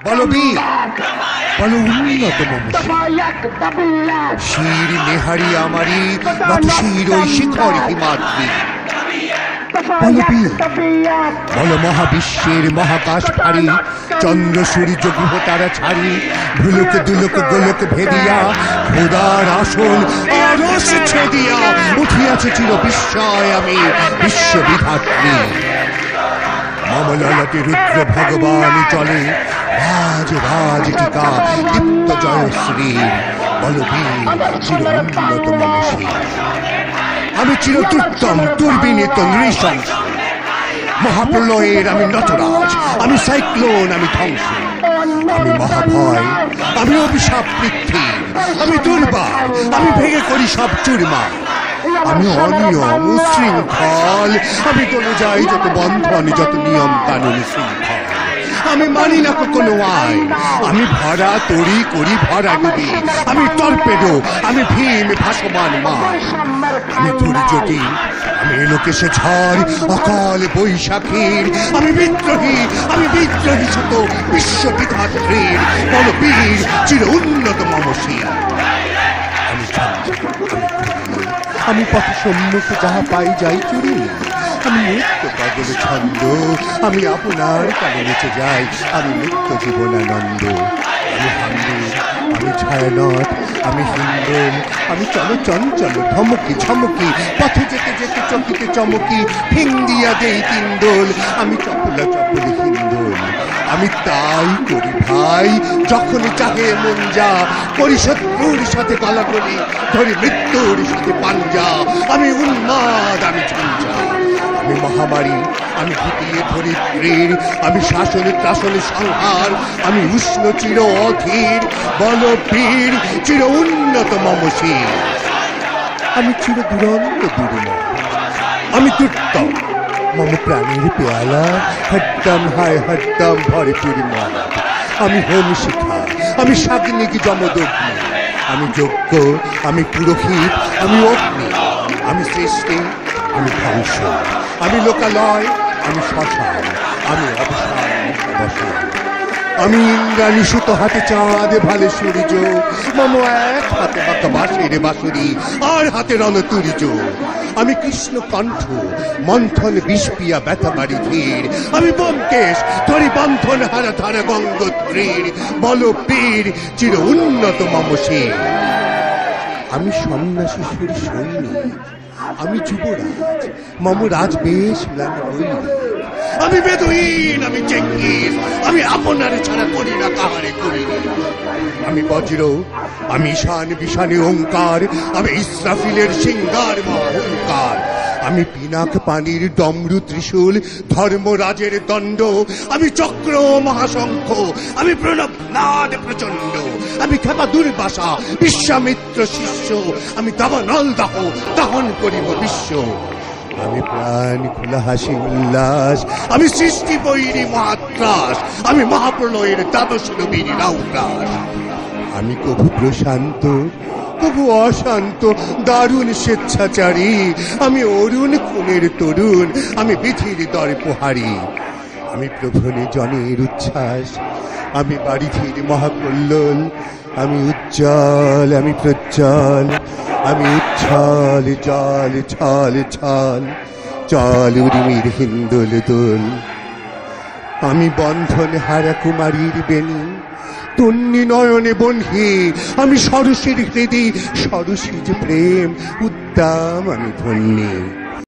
বলবীর বলো উন্নত শির নেহারি আমারি নত শির ওই শিখর হিমাদ্রি বলবীর বল মহাবিশ্বের মহাকাশ ফারি চন্দ্র সূর্য গ্রহ তারা ছাড়ি ভুলুক দুলুক গোলক ভেদিয়া খোদার আসল আরশ ছেদিয়া উঠিয়াছে চির বিস্ময় আমি বিশ্ববিধাত্রী মমললতে রুদ্র ভগবান চলে রাজ রাজ টিকা দীপ্ত জয়শ্রী বলবীর চির উন্নত মনসী আমি চিরতুত্তম দুর্বিনীত নৃশংস মহাপ্রলয়ের আমি নটরাজ আমি সাইক্লোন আমি ধ্বংস আমি মহাভয় আমি অভিশাপ পৃথ্বী আমি দুর্বার আমি ভেঙে করি সব চুরমার আমি অনিয়ম উশৃঙ্খল আমি চলে যাই যত বন্ধন যত নিয়ম কানুন শৃঙ্খল আমি মানি না কোনো আইন আমি ভরা তরি করি ভরা ডুবি আমি টর্পেডো আমি ভীম ভাসমান মাছ আমি দুর্যোগী আমি এলোকেশে ঝড় অকাল বৈশাখীর আমি বিদ্রোহী শত বিশ্ববিধাত্রীর বলবীর চির উন্নত মমশী আমি পথ সম্মুখে যাহা পাই যাই চুরি আমি নিত্য পাগল ছন্দ আমি আপনার কানে নেচে যাই আমি নিত্য জীবনানন্দ আমি হামদুর আমি ছায়ানট আমি হিন্দোল আমি চল চঞ্চল ধমকি ঝমকি পথে যেতে যেতে চকিতে চমকি ফিং দিয়া দেই তিনদোল আমি চপলা চপলি হিন্দোল আমি তাই করি ভাই যখনই চাহে মন যা করি শত্রুর সাথে গলাগলি ধরি মৃত্যুর সাথে পাঞ্জা আমি উন্মাদ আমি ঝঞ্ঝা আমি মহামারী আমি ভূতিয়ে ধরিত্রীর আমি শাসনে ত্রাসনে সংহার আমি উষ্ণ চির অধীর বলবীর চির উন্নত মমশী আমি চির দুরন্ত দুর্ম আমি দুর্তম মম প্রাণীর পেয়ালা হট্টম হায় হট্টম ভরে পরিমালা আমি হোম শিখা আমি সাগ্নিক যমদগ্নি আমি যজ্ঞ আমি পুরোহিত আমি অগ্নি আমি সৃষ্টি আমি ধ্বংস আমি লোকালয় আমি শ্মশান আমি অবসান আমি ইন্দ্রাণী সুতো হাতে চাঁদ ভালে সূর্য মম এক হাতে হাতে বাঁশির বাঁশুরি আর হাতে রণতুরিজ আমি কৃষ্ণ কণ্ঠ মন্থন বিষপিয়া ব্যথাবাড়ি ধীর আমি ব্যোমকেশ ধরি বন্ধন হারা ধারা গঙ্গোত্রীর বলবীর চির উন্নত মমশী আমি সন্ন্যাসী সুর সৈনিক আমি যুবরাজ মম রাজ বেশ আমি বেদুইন আমি চেঙ্গিস আমি আপনার ছাড়া করি না কাহারে করিনি আমি বজ্র আমি ঈশান বিশানে ওঙ্কার আমি ইসরাফিলের সিংহার মহাঙ্কার আমি পিনাক পানির ডমরু ত্রিশূল ধর্মরাজের দণ্ড আমি চক্র মহাশঙ্খ আমি প্রণব নাদ প্রচণ্ড আমি খেপা দুর্বাসা বিশ্বামিত্র শিষ্য আমি দাবানল দাহ দাহন করিব বিশ্ব আমি প্রাণ খোলা হাসি উল্লাস আমি সৃষ্টি বৈরী মহাত্রাস আমি মহাপ্রলয়ের দ্বাদশ নবীর রাউরাস আমি কভু প্রশান্ত কভু অশান্ত দারুণ স্বেচ্ছাচারী আমি অরুণ খুনের তরুণ আমি বিধির দর্পহারী আমি প্রভনে জনের উচ্ছ্বাস আমি বাড়িধির মহাকল্লোল আমি উজ্জ্বল আমি প্রজ্জ্বল আমি উচ্ছল জল ছল ছল চল উর্মির হিন্দোল দোল আমি বন্ধন হারা কুমারীর বেণী তন্নি নয়নে বন্ধি আমি সরসীর হৃদি সরসীজ প্রেম উদ্দাম আমি ধন্যী